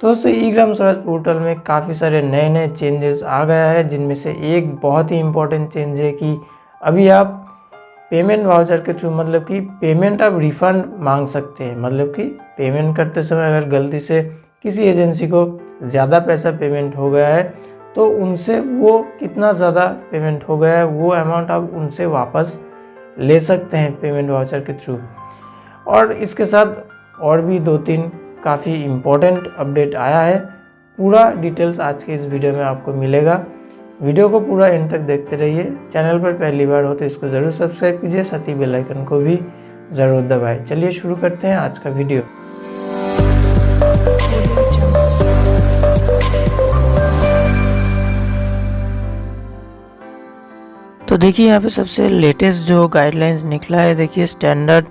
दोस्तों ई ग्राम स्वराज पोर्टल में काफ़ी सारे नए नए चेंजेस आ गया है, जिनमें से एक बहुत ही इम्पोर्टेंट चेंज है कि अभी आप पेमेंट वाउचर के थ्रू मतलब कि पेमेंट आप रिफ़ंड मांग सकते हैं। मतलब कि पेमेंट करते समय अगर गलती से किसी एजेंसी को ज़्यादा पैसा पेमेंट हो गया है तो उनसे वो कितना ज़्यादा पेमेंट हो गया है वो अमाउंट आप उनसे वापस ले सकते हैं पेमेंट वाउचर के थ्रू। और इसके साथ और भी 2-3 काफ़ी इम्पोर्टेंट अपडेट आया है। पूरा डिटेल्स आज के इस वीडियो में आपको मिलेगा। वीडियो को पूरा एंड तक देखते रहिए। चैनल पर पहली बार हो तो इसको ज़रूर सब्सक्राइब कीजिए, साथ ही बेल आइकन को भी ज़रूर दबाएं। चलिए शुरू करते हैं आज का वीडियो। तो देखिए यहाँ पे सबसे लेटेस्ट जो गाइडलाइंस निकला है, देखिए standard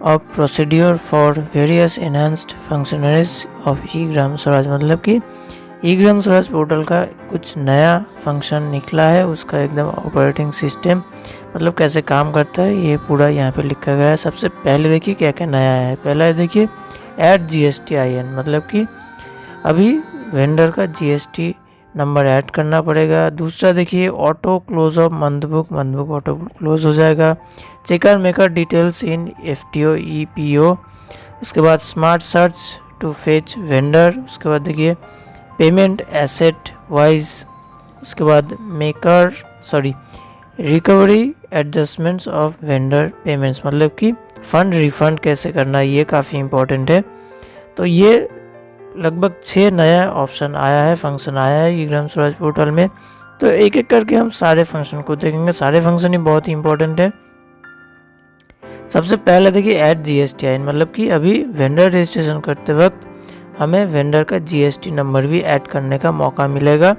of procedure for various enhanced functionaries of E Gram Swaraj. मतलब कि ई ग्राम स्वराज पोर्टल का कुछ नया फंक्शन निकला है, उसका एकदम ऑपरेटिंग सिस्टम मतलब कैसे काम करता है ये पूरा यहाँ पे लिखा गया है। सबसे पहले देखिए क्या क्या नया है। पहला है देखिए ऐड GSTIN, मतलब कि अभी वेंडर का GST नंबर ऐड करना पड़ेगा। दूसरा देखिए auto close of month book auto close हो जाएगा। Checker maker details in FTO EPO। उसके बाद smart search to fetch vendor. उसके बाद देखिए पेमेंट एसेट वाइज। उसके बाद recovery adjustments of vendor payments, मतलब कि फ़ंड रिफ़ंड कैसे करना, ये काफ़ी इम्पोर्टेंट है। तो ये लगभग 6 नया ऑप्शन आया है, फंक्शन आया है ई ग्राम स्वराज पोर्टल में। तो एक एक करके हम सारे फंक्शन को देखेंगे। सारे फंक्शन ही बहुत ही इंपॉर्टेंट है। सबसे पहले देखिए ऐड GSTIN, मतलब कि अभी वेंडर रजिस्ट्रेशन करते वक्त हमें वेंडर का GST नंबर भी ऐड करने का मौका मिलेगा।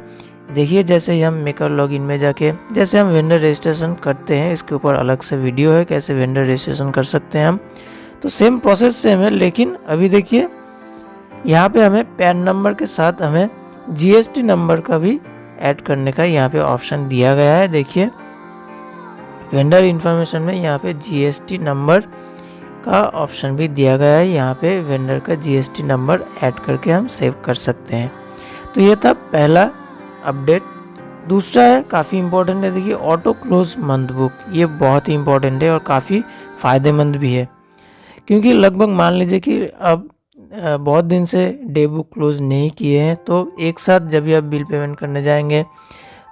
देखिए जैसे ही हम मेकर लॉगिन में जाके जैसे हम वेंडर रजिस्ट्रेशन करते हैं, इसके ऊपर अलग से वीडियो है कैसे वेंडर रजिस्ट्रेशन कर सकते हैं हम। तो सेम प्रोसेस सेम है, लेकिन अभी देखिए यहाँ पे हमें पैन नंबर के साथ हमें GST नंबर का भी ऐड करने का यहाँ पे ऑप्शन दिया गया है। देखिए वेंडर इंफॉर्मेशन में यहाँ पे GST नंबर का ऑप्शन भी दिया गया है। यहाँ पे वेंडर का GST नंबर ऐड करके हम सेव कर सकते हैं। तो ये था पहला अपडेट। दूसरा है काफ़ी इम्पोर्टेंट है, देखिए ऑटो क्लोज मंथ बुक। ये बहुत ही इम्पोर्टेंट है और काफ़ी फ़ायदेमंद भी है, क्योंकि लगभग मान लीजिए कि अब बहुत दिन से डे बुक क्लोज नहीं किए हैं, तो एक साथ जब भी आप बिल पेमेंट करने जाएंगे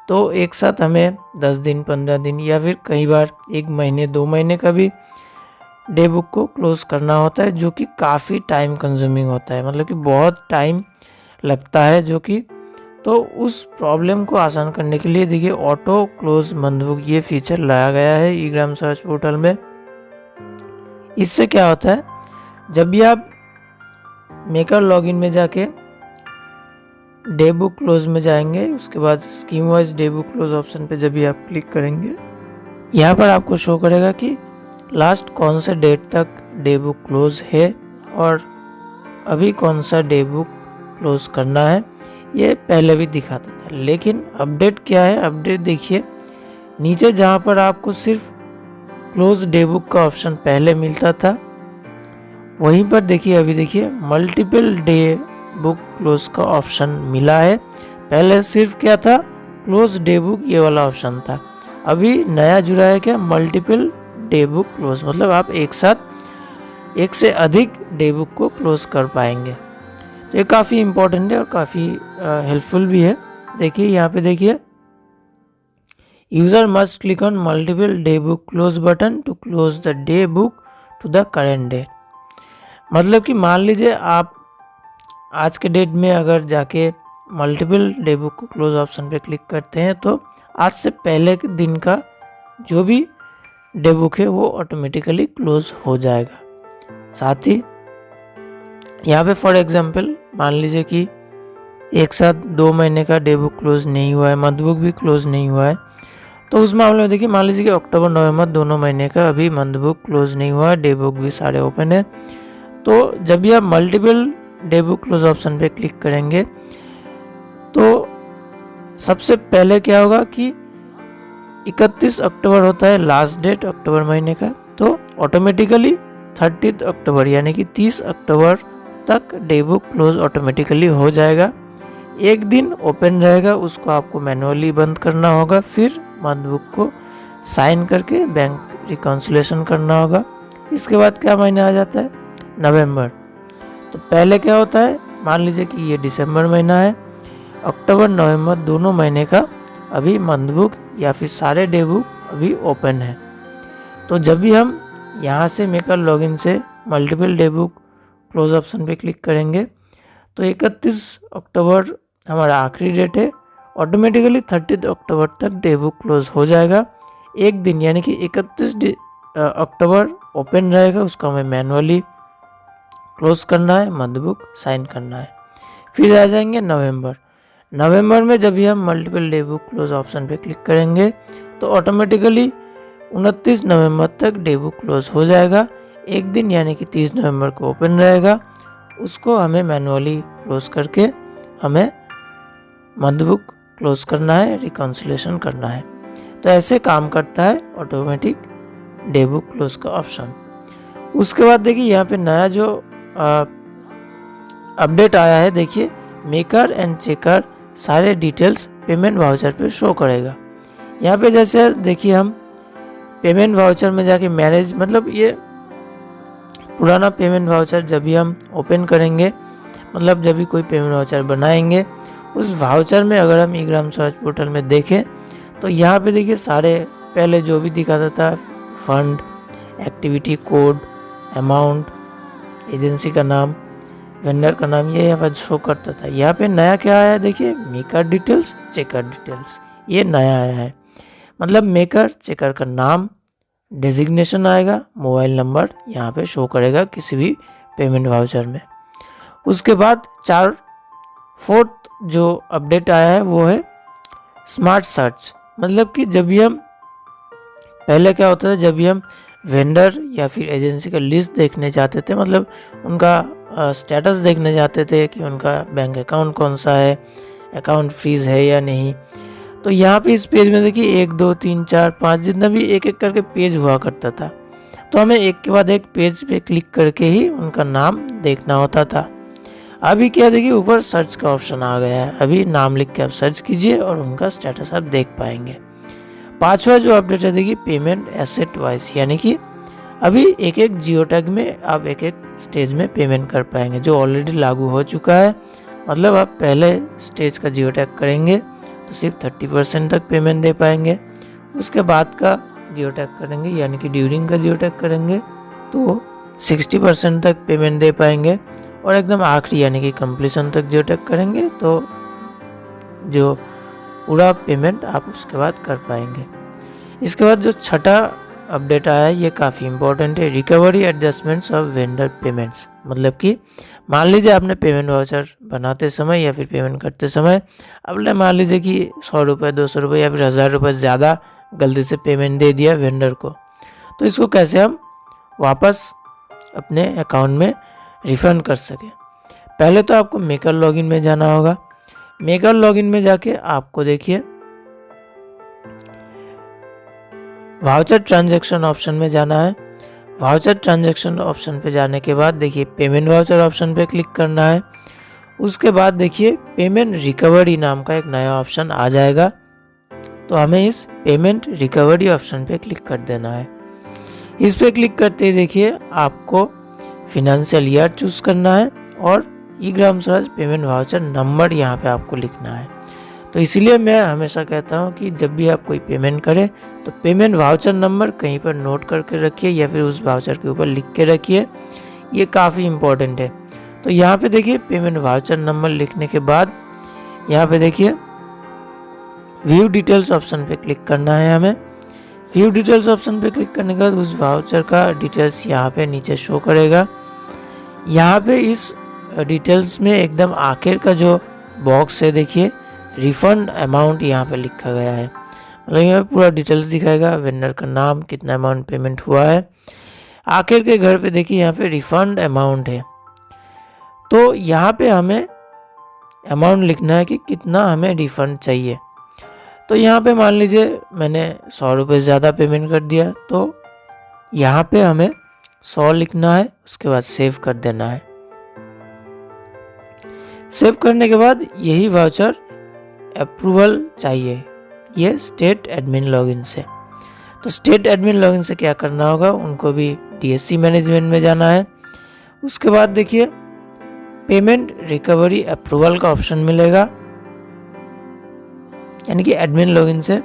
तो एक साथ हमें 10 दिन 15 दिन या फिर कई बार 1 महीने 2 महीने का भी डे बुक को क्लोज करना होता है, जो कि काफ़ी टाइम कंज्यूमिंग होता है। मतलब कि बहुत टाइम लगता है, जो कि तो उस प्रॉब्लम को आसान करने के लिए देखिए ऑटो क्लोज मंथ बुक ये फीचर लाया गया है ई ग्राम स्वराज पोर्टल में। इससे क्या होता है, जब भी आप मेकर लॉगिन में जाके डे बुक क्लोज में जाएंगे, उसके बाद scheme wise day book close option पे जब भी आप क्लिक करेंगे, यहाँ पर आपको शो करेगा कि लास्ट कौन से डेट तक डे बुक क्लोज है और अभी कौन सा डे बुक क्लोज करना है। ये पहले भी दिखाता था, लेकिन अपडेट क्या है, अपडेट देखिए नीचे जहाँ पर आपको सिर्फ क्लोज डे बुक का ऑप्शन पहले मिलता था, वहीं पर देखिए अभी देखिए मल्टीपल डे बुक क्लोज का ऑप्शन मिला है। पहले सिर्फ क्या था, क्लोज डे बुक ये वाला ऑप्शन था। अभी नया जुड़ा है क्या, मल्टीपल डे बुक क्लोज, मतलब आप एक साथ एक से अधिक डे बुक को क्लोज कर पाएंगे। तो ये काफ़ी इम्पोर्टेंट है और काफ़ी हेल्पफुल भी है। देखिए यहाँ पे देखिए user must click on multiple day book close button to close the day book to the current date. मतलब कि मान लीजिए आप आज के डेट में अगर जाके मल्टीपल डे बुक को क्लोज ऑप्शन पे क्लिक करते हैं तो आज से पहले के दिन का जो भी डे बुक है वो ऑटोमेटिकली क्लोज हो जाएगा। साथ ही यहाँ पे फॉर एग्जांपल मान लीजिए कि एक साथ 2 महीने का डे बुक क्लोज नहीं हुआ है, मंथ बुक भी क्लोज नहीं हुआ है, तो उस मामले में देखिए मान लीजिए कि अक्टूबर नवंबर दोनों महीने का अभी मंथ बुक क्लोज नहीं हुआ है, डे बुक भी सारे ओपन है। तो जब भी आप multiple day book close option पे क्लिक करेंगे तो सबसे पहले क्या होगा कि 31 अक्टूबर होता है लास्ट डेट अक्टूबर महीने का, तो ऑटोमेटिकली 30 अक्टूबर यानी कि 30 अक्टूबर तक डेबुक क्लोज ऑटोमेटिकली हो जाएगा। एक दिन ओपन रहेगा, उसको आपको मैनुअली बंद करना होगा, फिर मंथ बुक को साइन करके बैंक रिकॉन्सिलेशन करना होगा। इसके बाद क्या महीना आ जाता है? नवंबर। तो पहले क्या होता है, मान लीजिए कि ये दिसंबर महीना है, अक्टूबर नवंबर दोनों महीने का अभी मंथ बुक या फिर सारे डे बुक अभी ओपन है। तो जब भी हम यहाँ से मेकर लॉगिन से multiple day book close option पे क्लिक करेंगे तो 31 अक्टूबर हमारा आखिरी डेट है, ऑटोमेटिकली 30 अक्टूबर तक डे बुक क्लोज हो जाएगा। एक दिन यानी कि 31 अक्टूबर ओपन रहेगा, उसको हमें मैनुअली क्लोज करना है, मंथ बुक साइन करना है। फिर आ जाएंगे नवंबर। नवंबर में जब भी हम multiple day book close option पे क्लिक करेंगे तो ऑटोमेटिकली 29 नवंबर तक डे बुक क्लोज हो जाएगा। एक दिन यानी कि 30 नवंबर को ओपन रहेगा, उसको हमें मैनुअली क्लोज करके हमें मंथ बुक क्लोज करना है, रिकॉन्सिलेशन करना है। तो ऐसे काम करता है ऑटोमेटिक डे बुक क्लोज का ऑप्शन। उसके बाद देखिए यहाँ पे नया जो अपडेट आया है, देखिए मेकर एंड चेकर सारे डिटेल्स पेमेंट वाउचर पे शो करेगा। यहाँ पे जैसे देखिए हम पेमेंट वाउचर में जाके मैनेज, मतलब ये पुराना पेमेंट वाउचर जब भी हम ओपन करेंगे, मतलब जब भी कोई पेमेंट वाउचर बनाएंगे, उस वाउचर में अगर हम ई-ग्राम स्वराज पोर्टल में देखें तो यहाँ पे देखिए सारे पहले जो भी दिखाता था, fund, activity code, amount, agency का नाम, वेंडर का नाम, ये यहाँ पर शो करता था। यहाँ पे नया क्या आया है, देखिए मेकर डिटेल्स, चेकर डिटेल्स, ये नया आया है। मतलब मेकर चेकर का नाम, डेजिग्नेशन आएगा, मोबाइल नंबर यहाँ पे शो करेगा किसी भी पेमेंट वाउचर में। उसके बाद फोर्थ जो अपडेट आया है वो है स्मार्ट सर्च। मतलब कि जब भी हम, पहले क्या होता था, जब भी हम वेंडर या फिर एजेंसी का लिस्ट देखने जाते थे, मतलब उनका स्टेटस देखने जाते थे कि उनका बैंक अकाउंट कौन सा है, अकाउंट फीस है या नहीं, तो यहाँ पे इस पेज में देखिए 1 2 3 4 5 जितना भी एक एक करके पेज हुआ करता था, तो हमें एक के बाद एक पेज पे क्लिक करके ही उनका नाम देखना होता था। अभी क्या देखिए ऊपर सर्च का ऑप्शन आ गया है, अभी नाम लिख के आप सर्च कीजिए और उनका स्टेटस आप देख पाएंगे। पांचवा जो अपडेट है देखिए पेमेंट एसेट वाइज, यानी कि अभी एक एक जियो टैग में आप एक एक स्टेज में पेमेंट कर पाएंगे, जो ऑलरेडी लागू हो चुका है। मतलब आप पहले स्टेज का जियो टैग करेंगे तो सिर्फ 30% तक पेमेंट दे पाएंगे, उसके बाद का जियो टैग करेंगे यानी कि ड्यूरिंग का जियो टैग करेंगे तो 60% तक पेमेंट दे पाएंगे, और एकदम आखिरी यानी कि कंप्लीशन तक जियो टैग करेंगे तो जो पूरा पेमेंट आप उसके बाद कर पाएंगे। इसके बाद जो छठा अपडेट आया है ये काफ़ी इंपॉर्टेंट है, recovery adjustments of vendor payments. मतलब कि मान लीजिए आपने पेमेंट वाउचर बनाते समय या फिर पेमेंट करते समय आपने मान लीजिए कि 100 रुपये 200 रुपये या फिर 1000 रुपये ज़्यादा गलती से पेमेंट दे दिया वेंडर को, तो इसको कैसे हम वापस अपने अकाउंट में रिफंड कर सकें। पहले तो आपको मेकर लॉगिन में जाना होगा। मेकर लॉगिन में जाके आपको देखिए वाउचर ट्रांजैक्शन ऑप्शन में जाना है। वाउचर ट्रांजैक्शन ऑप्शन पे जाने के बाद देखिए पेमेंट वाउचर ऑप्शन पे क्लिक करना है। उसके बाद देखिए पेमेंट रिकवरी नाम का एक नया ऑप्शन आ जाएगा, तो हमें इस पेमेंट रिकवरी ऑप्शन पे क्लिक कर देना है। इस पे क्लिक करते ही देखिए आपको फिनेंशियल ईयर चूज करना है और eGram Swaraj payment voucher number यहाँ पे आपको लिखना है। तो इसीलिए मैं हमेशा कहता हूँ कि जब भी आप कोई पेमेंट करें तो पेमेंट वाउचर नंबर कहीं पर नोट करके रखिए या फिर उस वाउचर के ऊपर लिख के रखिए, ये काफ़ी इम्पोर्टेंट है। तो यहाँ पे देखिए पेमेंट वाउचर नंबर लिखने के बाद यहाँ पे देखिए व्यू डिटेल्स ऑप्शन पे क्लिक करना है हमें। व्यू डिटेल्स ऑप्शन पे क्लिक करने के बाद उस वाउचर का डिटेल्स यहाँ पे नीचे शो करेगा। यहाँ पे इस डिटेल्स में एकदम आखिर का जो बॉक्स है देखिए रिफंड अमाउंट यहाँ पे लिखा गया है, मतलब यहाँ पे पूरा डिटेल्स दिखाएगा, वेंडर का नाम, कितना अमाउंट पेमेंट हुआ है। आखिर के घर पे देखिए यहाँ पे रिफंड अमाउंट है, तो यहाँ पे हमें अमाउंट लिखना है कि कितना हमें रिफंड चाहिए। तो यहाँ पे मान लीजिए मैंने 100 रुपये ज़्यादा पेमेंट कर दिया, तो यहाँ पे हमें 100 लिखना है, उसके बाद सेव कर देना है। सेव करने के बाद यही वाउचर अप्रूवल चाहिए ये स्टेट एडमिन लॉगिन से। तो स्टेट एडमिन लॉगिन से क्या करना होगा, उनको भी DSC मैनेजमेंट में जाना है। उसके बाद देखिए पेमेंट रिकवरी अप्रूवल का ऑप्शन मिलेगा, यानी कि एडमिन लॉगिन से।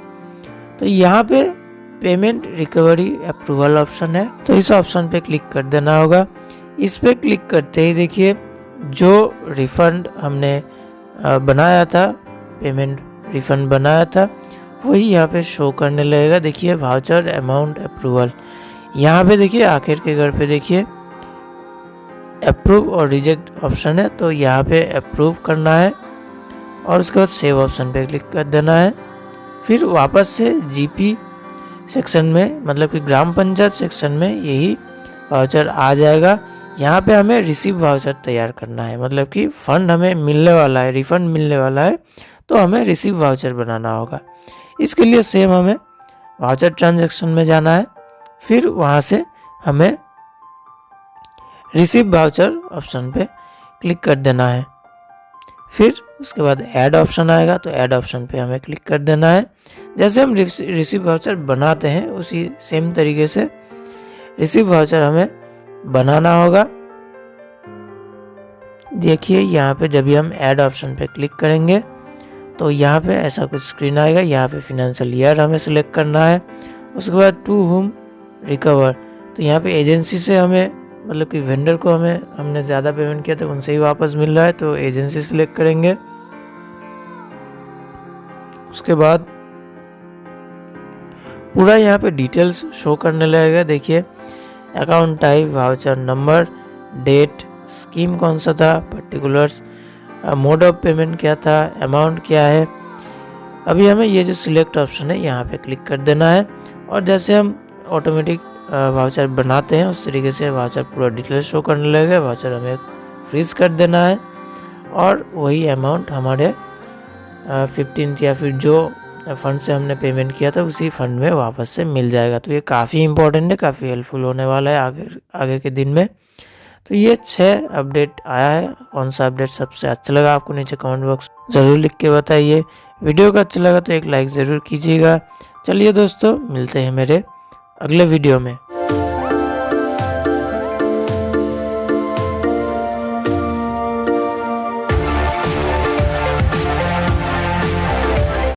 तो यहाँ पे पेमेंट रिकवरी अप्रूवल ऑप्शन है, तो इस ऑप्शन पे क्लिक कर देना होगा। इस पे क्लिक करते ही देखिए जो रिफंड हमने बनाया था, पेमेंट रिफंड बनाया था, वही यहाँ पे शो करने लगेगा। देखिए वाउचर अमाउंट अप्रूवल, यहाँ पे देखिए आखिर के घर पे देखिए अप्रूव और रिजेक्ट ऑप्शन है, तो यहाँ पे अप्रूव करना है और उसके बाद सेव ऑप्शन पे क्लिक कर देना है। फिर वापस से GP सेक्शन में, मतलब कि ग्राम पंचायत सेक्शन में यही वाउचर आ जाएगा। यहाँ पे हमें रिसीव वाउचर तैयार करना है, मतलब कि फंड हमें मिलने वाला है, रिफंड मिलने वाला है, तो हमें रिसीव वाउचर बनाना होगा। इसके लिए सेम हमें वाउचर ट्रांजैक्शन में जाना है, फिर वहाँ से हमें रिसीव वाउचर ऑप्शन पे क्लिक कर देना है। फिर उसके बाद ऐड ऑप्शन आएगा, तो ऐड ऑप्शन पे हमें क्लिक कर देना है। जैसे हम रिसीव वाउचर बनाते हैं उसी सेम तरीके से रिसीव वाउचर हमें बनाना होगा। देखिए यहाँ पे जब भी हम ऐड ऑप्शन पे क्लिक करेंगे तो यहाँ पे ऐसा कुछ स्क्रीन आएगा। यहाँ पे फिनेंशियल ईयर हमें सिलेक्ट करना है। उसके बाद टू हुम रिकवर, तो यहाँ पे एजेंसी से हमें, मतलब कि वेंडर को हमने ज़्यादा पेमेंट किया था उनसे ही वापस मिल रहा है, तो एजेंसी सिलेक्ट करेंगे। उसके बाद पूरा यहाँ पे डिटेल्स शो करने लगेगा। देखिए account type, voucher number, date, scheme कौन सा था, पर्टिकुलर्स, मोड ऑफ पेमेंट क्या था, अमाउंट क्या है। अभी हमें ये जो सिलेक्ट ऑप्शन है यहाँ पे क्लिक कर देना है और जैसे हम ऑटोमेटिक वाउचर बनाते हैं उस तरीके से वाउचर पूरा डिटेल शो करने लगेगा। वाउचर हमें फ्रीज कर देना है और वही अमाउंट हमारे 15th या फिर जो फंड से हमने पेमेंट किया था उसी फंड में वापस से मिल जाएगा। तो ये काफ़ी इंपॉर्टेंट है, काफ़ी हेल्पफुल होने वाला है आगे के दिन में। तो ये 6 अपडेट आया है। कौन सा अपडेट सबसे अच्छा लगा आपको नीचे कमेंट बॉक्स ज़रूर लिख के बताइए। वीडियो का अच्छा लगा तो एक लाइक ज़रूर कीजिएगा। चलिए दोस्तों, मिलते हैं मेरे अगले वीडियो में।